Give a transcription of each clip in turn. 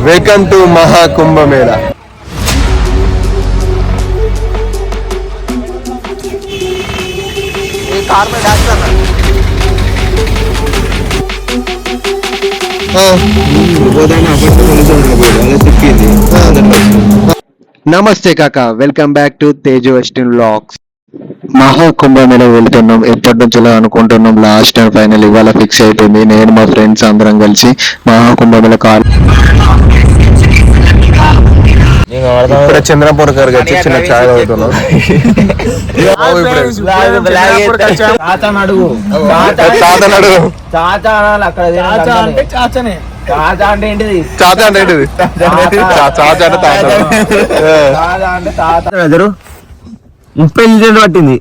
Welcome to Maha Kumbh Mela. నమస్తే కాకా, welcome back to Teju western vlogs. Maha Kumbh Mela వెళ్తున్నాం. ఎప్పటి నుంచో అనుకుంటున్నాం, లాస్ట్ టైం ఫైనల్ ఇవాళ ఫిక్స్ అయిపోయింది. నేను మా ఫ్రెండ్స్ అందరం కలిసి మహాకుంభమేళ ఇప్పుడే చంద్రపూర్ గారికి వచ్చి చిన్న ఛాయ్ తాగుతున్నాం. చాచా అంటే ఏంటిది? ముప్పై లీటర్లు పట్టింది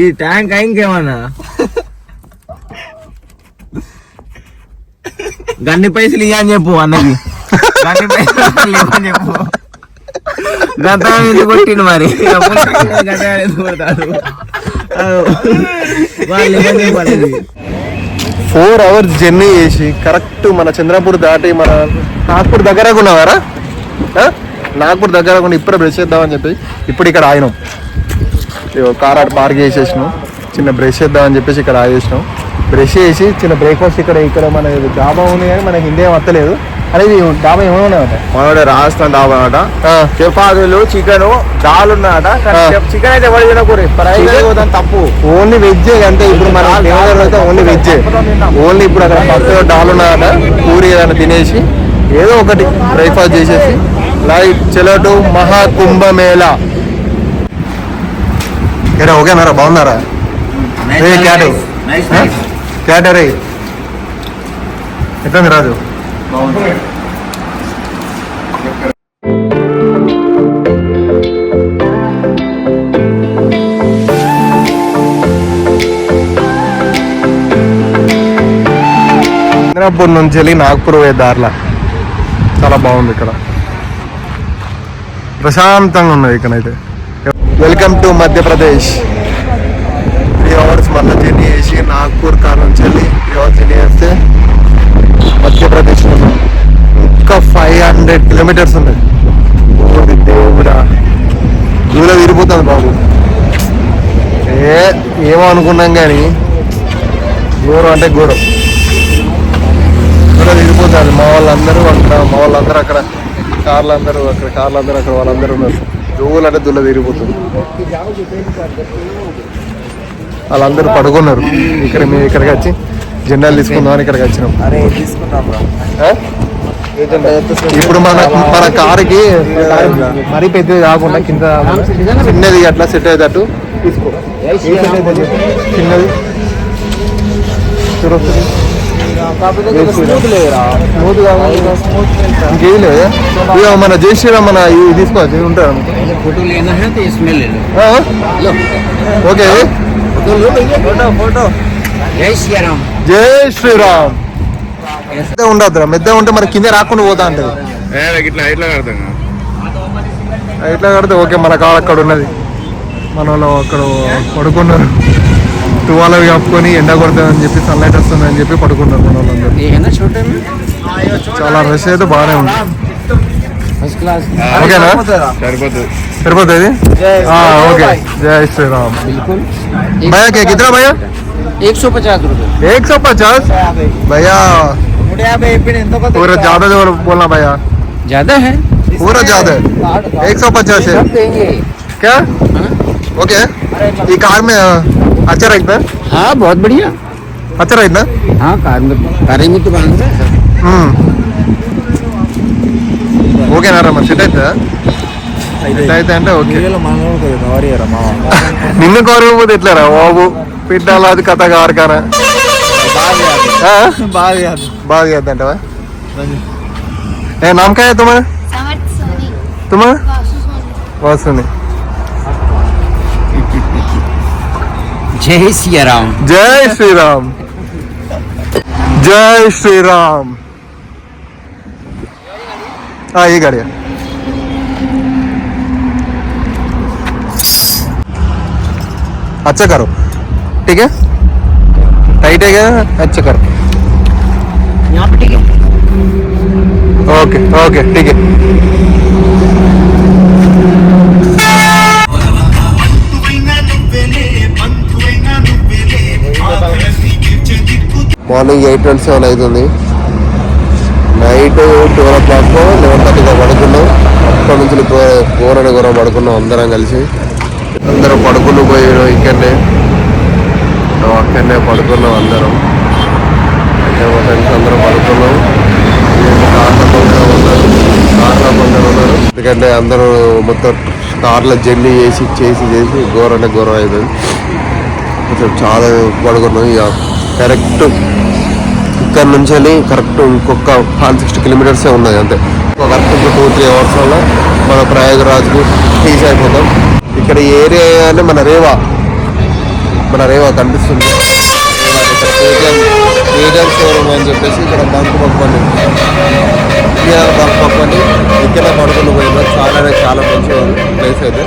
ఈ ట్యాంక్. ఇంకేమన్నా గన్ని పైసలు ఇయ్యని చెప్పు అన్నకి. గన్ని పైసలు ఇవ్వని చెప్పు. గత కొట్టిండు మరి కొడతాడు. 4 hours జర్నీ చేసి కరెక్ట్ మన చంద్రపూర్ దాటి మన నాగ్పూర్ దగ్గర ఉన్నావారా? నాగ్పూర్ దగ్గర కూడా ఇప్పుడే బ్రష్ చేద్దామని చెప్పి ఇప్పుడు ఇక్కడ ఆగినాం. కార్ ఆడ పార్క్ చేసేసినాం. చిన్న బ్రష్ చేద్దామని చెప్పేసి ఇక్కడ ఆగేసినాం. బ్రష్ చేసి చిన్న బ్రేక్ఫాస్ట్ ఇక్కడ మన డాబా ఉంది కానీ మనకి హిందీ ఏం వస్తలేదు. అనేది డాబా ఏమన్నాయట? మన రాజస్థాన్ డాబా అనమాట. చపాతీలు, చికెన్, దాల్ ఉన్నాయట. చికెన్ అయితే ఎవరు తినకూడదు, తప్పు. ఓన్లీ వెజ్ అంటే ఇప్పుడు మన అయితే ఓన్లీ వెజ్. ఓన్లీ ఇప్పుడు అక్కడ పక్కన డాల్ ఉన్నాయట. పూరి ఏదైనా తినేసి ఏదో ఒకటి బ్రేక్ఫాస్ట్ చేసేసి లైక్ చలో మహాకుంభమేళ. ఏరా ఓకేనారా? బాగున్నారా? క్యాటరే ఎట్లా రాజు? చంద్రపూర్ నుంచి వెళ్ళి నాగ్పూర్ పోయే దారిలా చాలా బాగుంది. ఇక్కడ ప్రశాంతంగా ఉన్నది. ఇక్కడైతే వెల్కమ్ టు మధ్యప్రదేశ్. 3 hours మళ్ళీ జర్నీ చేసి నాగ్పూర్ కార్ నుంచి వెళ్ళి 3 hours జర్నీ చేస్తే మధ్యప్రదేశ్ ఇంకా 500 kilometers ఉన్నాయి. దేవుడా, దూరం విరిపోతుంది బాబు. ఏమో అనుకున్నాం కానీ ఘోరం అంటే ఘోరం. దూరం విరిపోతుంది. మా వాళ్ళందరూ అక్కడ కార్లందరూ అక్కడ వాళ్ళందరూ ఉన్నారు. దూలు అంటే దుల్ల తిరిగిపోతుంది. వాళ్ళందరూ పడుకున్నారు. మేము ఇక్కడికి వచ్చి జెండాలు తీసుకుందామని ఇక్కడికి వచ్చినాం. ఇప్పుడు మన కారుకి మరీ పెద్దది కాకుండా కింద చిన్నది అట్లా సెట్ అయ్యేటట్టు తీసుకో. చిన్నది ఇంకేది లేదు. ఇక మన జై శ్రీరామ్ మన ఇది తీసుకోవచ్చు ఉంటారు. ఓకే, జై శ్రీరామ్. ఉండద్దురా, మెద్ద ఉంటే మరి కింద రాకుండా పోతా అంటది. ఇట్లా కడితే ఓకే. మన కాడ అక్కడ ఉన్నది. మన వాళ్ళు అక్కడ పడుకున్నారు. టువాలు కప్పుకొని ఎండ కొడుతుందని చెప్పి సన్లైట్ వస్తుందని చెప్పి పడుకున్నారు మన వాళ్ళందరూ. చాలా రష్ అయితే బాగానే ఉంది. ఓకేనా? సరిపోతుంది. ఓకే, జై శ్రీరామ్. భయ్యా क्या कितना भैया? 150 रुपये. 150 भैया? पूरा ज्यादा जो बोलना भैया, ज्यादा है, पूरा ज्यादा है. 150 है क्या? ओके. ये कार में अच्छा रहता है? हाँ बहुत बढ़िया, अच्छा रहता है. हाँ कार में तो बांध रहा है. ఓకే నారా, మరి సెట్ అవుతుందా? సెట్ అయితే అంటే ఓకే. నిన్ను కోరకపోతే ఎట్లారా బాబు? పెట్టాలా అది కథ కారకానా? బాగా చేద్దంటవా? नाम क्या है तुम्हारा? तुम्हारा वासुनी. जय श्री राम. जय श्री राम. जय श्री राम. हाँ ये गाड़ी है. अच्छा करो, ठीक है? टाइट है क्या? अच्छा करो. यहाँ पे ठीक है. ఓకే ఓకే ఠీక్ మార్నింగ్ 8:27 అవుతుంది. నైట్ 12 o'clock 11:30 పడుకున్నాం. అప్పటి నుంచి ఘోరం పడుకున్నాం అందరం కలిసి. అందరం పడుకుని పోయారు ఇక్కడనే పడుకున్నాం అందరం. మా ఫ్రెండ్స్ అందరం పడుకున్నాం. కార్లో కొందరు ఉన్నారు. ఎందుకంటే అందరూ మొత్తం కార్లో జర్నీ చేసి ఘోరం అయిపోయింది. కొంచెం చాలా పడుకున్నాం. ఇక కరెక్ట్ ఇక్కడ నుంచి వెళ్ళి కరెక్ట్ ఇంకొక 60 kilometers ఉన్నది అంతే. కరెక్ట్ 2-3 hours వల్ల మన ప్రయాగరాజ్కు రీచ్ అయిపోతాం. ఇక్కడ ఏరియా అంటే మన రేవా కనిపిస్తుంది. ఏజెంట్ షోరూమ్ అని చెప్పేసి ఇక్కడ బంక్ పక్కని ఇక్కడ పడుకుని పోయింది. చాలా మంచి ప్లేస్ అయితే.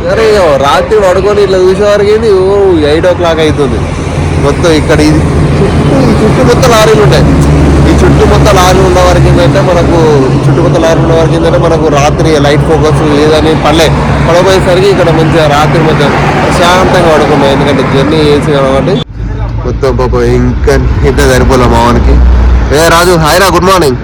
సరే రాత్రి పడుకొని ఇట్లా చూసేవారికి 8 o'clock అవుతుంది. మొత్తం ఇక్కడ ఈ చుట్టూ మొత్తం లారీలు ఉంటాయి. ఈ చుట్టుమొత్తం లారీలు ఉన్న వరకు ఏంటంటే మనకు రాత్రి లైట్ ఫోకస్ ఏదని పడబోయేసరికి ఇక్కడ మంచిగా రాత్రి మధ్య ప్రశాంతంగా పడుకున్నాం. ఎందుకంటే జర్నీ చేసి కాబట్టి మొత్తం పాప ఇంకా ఇంత సరిపోలే మావానికి. రాజు హాయ్రా, గుడ్ మార్నింగ్.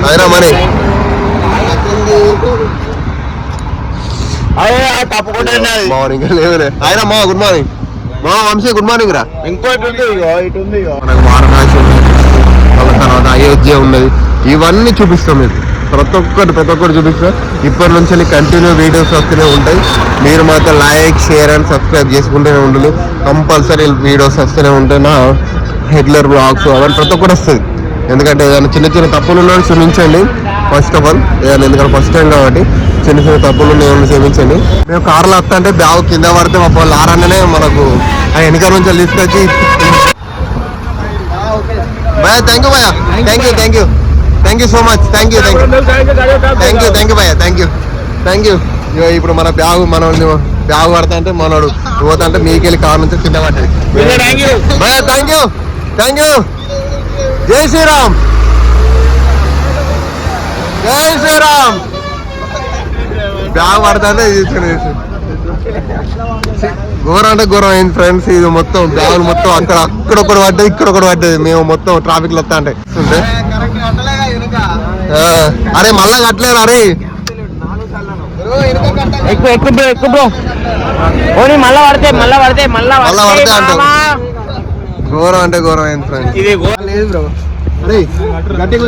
హాయ్రా మరి మార్నింగ్ లేవులే. హాయ్రా మా గుడ్ మార్నింగ్. మా వంశీ గుడ్ మార్నింగ్ రా. ఇంకోటి ఉంది మనకు వారణాసి వాళ్ళ తర్వాత అయోధ్య ఉన్నది. ఇవన్నీ చూపిస్తాం మీకు ప్రతి ఒక్కటి చూపిస్తాం. ఇప్పటి నుంచి కంటిన్యూ వీడియోస్ వస్తూనే ఉంటాయి. మీరు మాత్రం లైక్, షేర్ అండ్ సబ్స్క్రైబ్ చేసుకుంటూనే ఉండాలి. కంపల్సరీ వీడియోస్ వస్తూనే ఉంటాయి. నా రెగ్యులర్ బ్లాగ్స్ అవన్నీ ప్రతి ఒక్కటి వస్తుంది. ఎందుకంటే ఏదైనా చిన్న తప్పులు ఉన్నాయని క్షమించండి. ఫస్ట్ ఆఫ్ ఆల్ ఏదైనా ఎందుకంటే ఫస్ట్ టైం కాబట్టి చిన్న తప్పులు ఉన్నాయని క్షమించండి. మేము కార్లో వస్తా అంటే బ్యాగ్ కింద పడితే మా లారన్ననే మనకు ఆ వెనక నుంచి తీసుకొచ్చి భయ thank you so much. Thank you భయ థ్యాంక్ యూ. ఇప్పుడు మన బ్యాగ్ పడతా అంటే మనోడు పోతా అంటే మీకెళ్ళి కార్ నుంచి కింద పడ్డది. భయ థ్యాంక్ యూ. జై శ్రీరామ్. బ్యాగ్ పడతా అంటే ఘోరం అయింది ఫ్రెండ్స్. ఇది మొత్తం బ్యాగులు మొత్తం అక్కడొకటి పడ్డది, ఇక్కడొకటి పడ్డది. మేము మొత్తం ట్రాఫిక్ లో వస్తా అంటే అరే మళ్ళా కట్టలేరు. అరే మళ్ళా పడితే అంటారు. ఘోరం అంటే ఘోరం అయింది ఫ్రెండ్స్. లేదు బ్రో. అరే గట్టిగా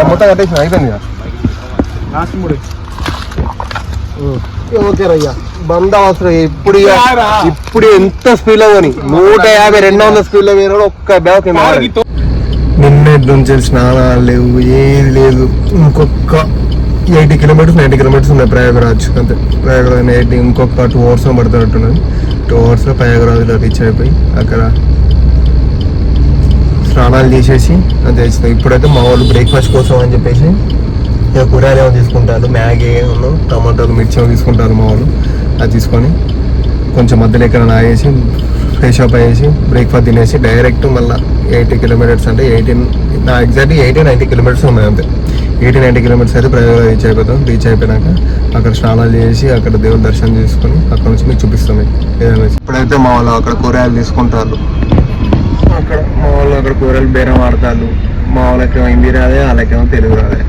మొత్తం కట్టేసిన అయిపోయింది. ఓకే రయ్యా బంద అవసరం. ఇప్పుడు ఎంత స్పీడ్ లో పోని 150, 200 స్పీడ్ లో పోయినా ఒక్క బ్యాగ్ నిన్నటి నుంచి స్నానాలు లేవు, ఏది లేదు. ఇంకొక 80 kilometers 90 kilometers ఉన్నాయి ప్రయాగరాజ్ అంతే. ప్రయాగరాజ్ 80 ఇంకొక 2 hours పడుతున్నట్టున్నది. 2 hours లో ప్రయాగరాజ్లో రీచ్ అయిపోయి అక్కడ స్నానాలు చేసేసి అది చేస్తాం. ఇప్పుడైతే మా వాళ్ళు బ్రేక్ఫాస్ట్ కోసం అని చెప్పేసి ఇక కూరగాయలు ఏమో తీసుకుంటారు. మ్యాగీ ఏమో టమాటాలు మిర్చి ఏమో తీసుకుంటారు మా వాళ్ళు. అది తీసుకొని కొంచెం మధ్యలో ఎక్కడ ఆగేసి ఫ్రెష్ అప్ అయ్యేసి బ్రేక్ఫాస్ట్ తినేసి డైరెక్ట్ మళ్ళీ 80 kilometers అంటే 80-90 kilometers ఉన్నాయి అంతే. 80-90 kilometers అయితే ప్రయాగరాజ్ రీచ్ అయిపోతాం. రీచ్ అయిపోయినాక అక్కడ స్నానాలు చేసి అక్కడ దేవుని దర్శనం చేసుకొని అక్కడ నుంచి మీకు చూపిస్తాం ఏదైనా. ఇప్పుడైతే మా వాళ్ళు అక్కడ కూరగాయలు తీసుకుంటారు. మా వాళ్ళు అక్కడ కూరలు బేరం ఆడతారు. మా వాళ్ళకేమో హిందీ రాదే, వాళ్ళకేమో తెలుగు రాదే.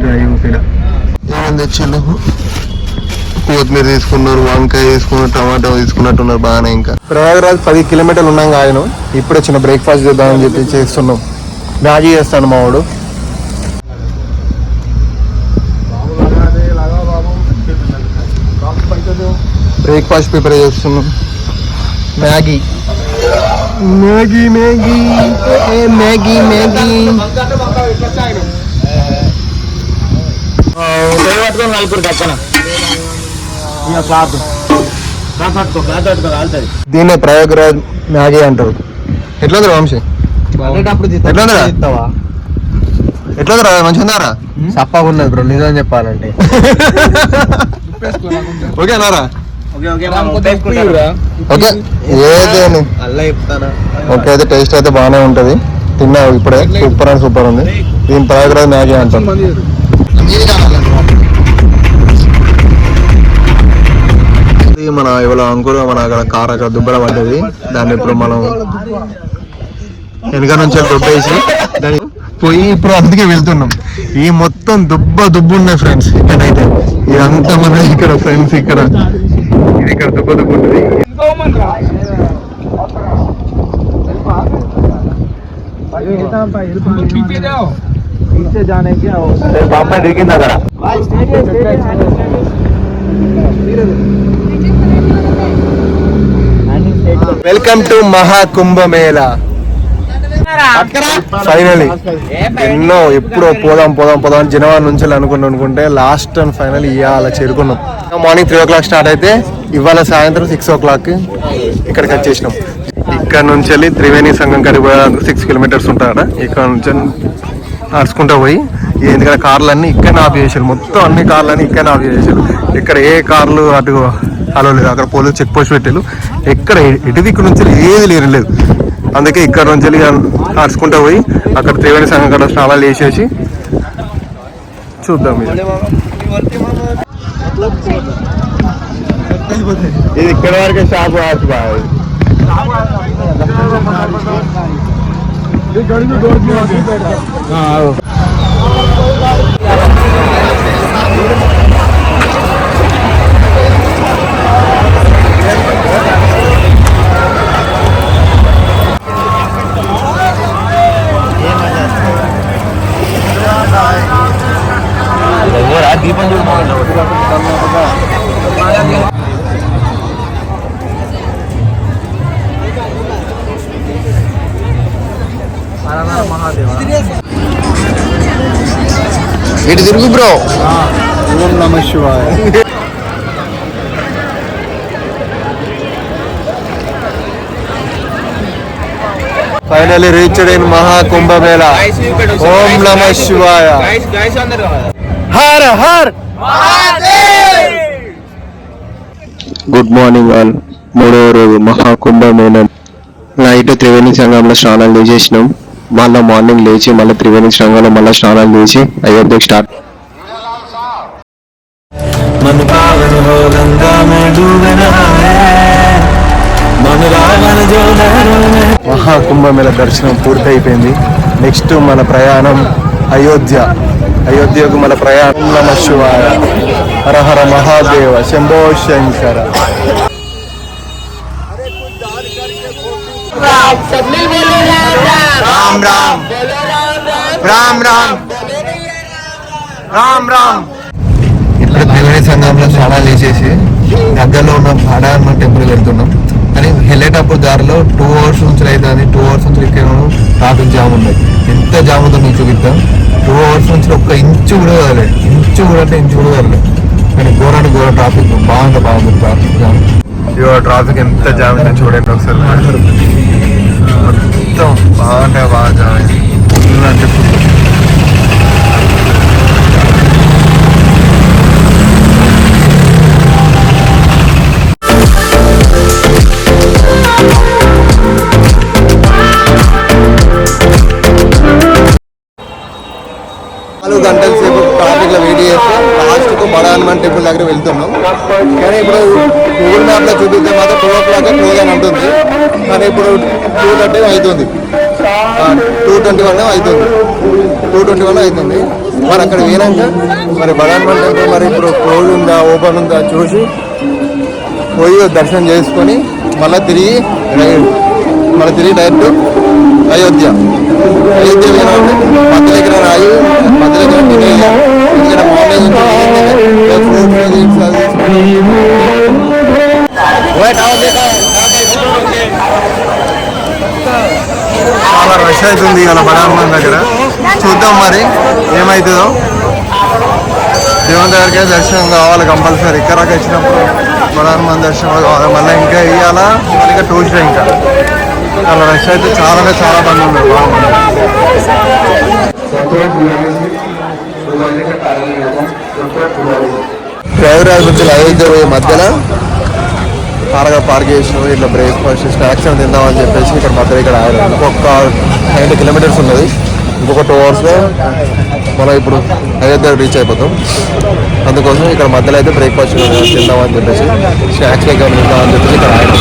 ఏమైంది తెచ్చిండు? కొత్తిమీర తీసుకున్నారు, వంకాయ తీసుకున్నారు, టమాటో తీసుకున్నట్టున్నారు బాగానే. ఇంకా ప్రయాగరాజ్ 10 kilometers ఉన్నాం ఆయన. ఇప్పుడే చిన్న బ్రేక్ఫాస్ట్ చేద్దామని చెప్పి చేస్తున్నాం. మ్యాగీ చేస్తాను మా వాడు. బ్రేక్ఫాస్ట్ ప్రిపేర్ చేస్తున్నాం. మ్యాగీ దీన్నే ప్రయాగరాజ్ మ్యాగీ అంటారు. ఎట్లా వంశీ? ఎట్లా మంచిగా ఉన్నారా? సప్పగా ఉన్నది బ్రో నిజం చెప్పాలంటే. ఓకేనారా? ఓకే ఏదేను అలా చెప్తానా ఓకే అయితే టేస్ట్ అయితే బాగానే ఉంటుంది. తిన్నా ఇప్పుడే సూపర్ అండ్ సూపర్ ఉంది. దీని ప్రయోగరాజ్ మ్యాగీ అంటాం. ఇది మన ఇవాళ అంకుర మన అక్కడ కార్ అక్కడ దుబ్బల పడ్డది. దాన్ని ఇప్పుడు మనం వెనక నుంచి దుబ్బేసి దాన్ని పోయి ఇప్పుడు అందుకే వెళ్తున్నాం. ఈ మొత్తం దుబ్బు ఉన్నాయి ఫ్రెండ్స్. ఇక్కడైతే ఇదంతా మన ఇక్కడ ఫ్రెండ్స్ ఇక్కడ ఇది ఇక్కడ దుబ్బు ఉంటుంది. పాప దిగింది అక్కడ. Welcome to Maha Kumbh Mela. ఫైనలీ ఎన్నో ఎప్పుడో పోదాం జనవరి నుంచి అనుకుంటే లాస్ట్ అండ్ ఫైనల్ ఇవాళ చేరుకున్నాం. మార్నింగ్ 3 o'clock స్టార్ట్ అయితే ఇవాళ సాయంత్రం 6 o'clock ఇక్కడికి వచ్చేసినాం. ఇక్కడ నుంచి వెళ్ళి త్రివేణి సంఘం కడిగి 6 kilometers ఉంటాడ. ఇక్కడ నుంచి నడుచుకుంటూ పోయి ఎందుకంటే కార్లన్నీ ఇక్కడ ఆఫ్ చేశారు. మొత్తం అన్ని కార్లన్నీ ఇక్కడ ఆఫ్ చేశారు. ఇక్కడ ఏ కార్లు అటు అలో లేదు. అక్కడ పోలీసు చెక్ పోస్ట్ పెట్టారు. ఎక్కడ ఇటు దిక్కు నుంచి ఏది లేదు. అందుకే ఇక్కడ నుంచి వెళ్ళి నడుచుకుంటూ పోయి అక్కడ త్రివేణి సంఘం కాడ స్నానాలు చేసేసి చూద్దాం. ఇది ఇక్కడ వరకే షాప్ కావచ్చు బాగా. దీపం ఇటు తిరుగు బ్రో. ఓం నమః శివాయ. Finally reached in Maha Kumbh Mela. ఓం నమః శివాయ. హర హర్ గుడ్ మార్నింగ్ ఆల్. 3వ రోజు మహాకుంభమేళా. నైట్ త్రివేణి సంఘంలో స్నానాలు చేసినాం. మళ్ళీ మార్నింగ్ లేచి మళ్ళీ త్రివేణి సంఘంలో మళ్ళీ స్నానాలు చేసి అయోధ్యకి స్టార్ట్. మహాకుంభమేళ దర్శనం పూర్తి అయిపోయింది. నెక్స్ట్ మన ప్రయాణం అయోధ్యకు మన ప్రయాణం. నమః శివాయ. హర హర మహాదేవ శంభో శంకర. రామ్ రామ్ రామ్ రామ్ రామ్ రామ్. ఇప్పుడు త్రివేణి సంఘంలో స్నానాలు చేసేసి దగ్గరలో ఉన్న భాడాన్న టెంపుల్ వెళ్తున్నాం. కానీ వెళ్ళేటప్పుడు దారిలో 2 hours నుంచి అవుతుంది. 2 hours నుంచి ఇక్కడ ట్రాఫిక్ జామ్ ఉన్నాయి. ఎంత జామ్ ఉందో మీకు చూపిస్తాం. 2 hours నుంచి ఒక్క ఇంచు కూడా కదలేదు. ఇంచు కూడా కదలేదు. కానీ ఘోరానికి ఘోర ట్రాఫిక్ బాగుంది ట్రాఫిక్ జామ్. ఇవాళ ట్రాఫిక్ ఎంత జామ్ ఉందో చూడండి ఒకసారి. మొత్తం బాగా జామ్ అయింది. గంటల సేపు ట్రాఫిక్ లో వెయిట్ చేస్తాం. లాస్ట్ కు బడా హనుమాన్ టెంపుల్ దగ్గర వెళ్తున్నాం. కానీ ఇప్పుడు గూగుల్ మ్యాప్ లో చూపిస్తే మాత్రం 2 o'clock క్లోజ్ అని ఉంటుంది. కానీ ఇప్పుడు 2:30 అవుతుంది. 2:21 అవుతుంది. మరి అక్కడ పోయినాక మరి బడా హనుమాన్ టెంపుల్ మరి ఇప్పుడు క్లోజ్ ఉందా ఓపెన్ ఉందా చూసి పోయి దర్శనం చేసుకొని మళ్ళీ తిరిగి డైరెక్ట్ అయోధ్య మధ్య దగ్గర రాయి మధ్య దగ్గర ఇక్కడ మార్నింగ్ చాలా రష్ అవుతుంది ఇవాళ బడా హనుమాన్ దగ్గర. చూద్దాం మరి ఏమవుతుందో. దేవుని దగ్గరికి దర్శనం కావాలి కంపల్సరీ. ఇక్కడ వచ్చినప్పుడు బడా హనుమాన్ దర్శనం కావాలి. మళ్ళీ ఇంకా ఇవ్వాలా ఇంకా ట్యూస్డే ఇంకా చాలా రష్ అయితే చాలా మంది ఉన్నారు. ప్రయాగరాజ్ నుంచి అయోధ్య పోయే మధ్యలో కారగా పార్క్ చేసి ఇట్లా బ్రేక్ఫాస్ట్ స్నాక్స్ అని తిందామని చెప్పేసి ఇక్కడ మధ్యలో ఇక్కడ ఆయన ఇంకొక 90 కిలోమీటర్స్ ఉన్నది. ఇంకొక 2 అవర్స్లో మనం ఇప్పుడు అయోధ్య రీచ్ అయిపోతాం. అందుకోసం ఇక్కడ మధ్యలో అయితే బ్రేక్ఫాస్ట్ తిందామని చెప్పేసి స్నాక్స్ దగ్గర తిందామని చెప్పేసి ఇక్కడ ఆయన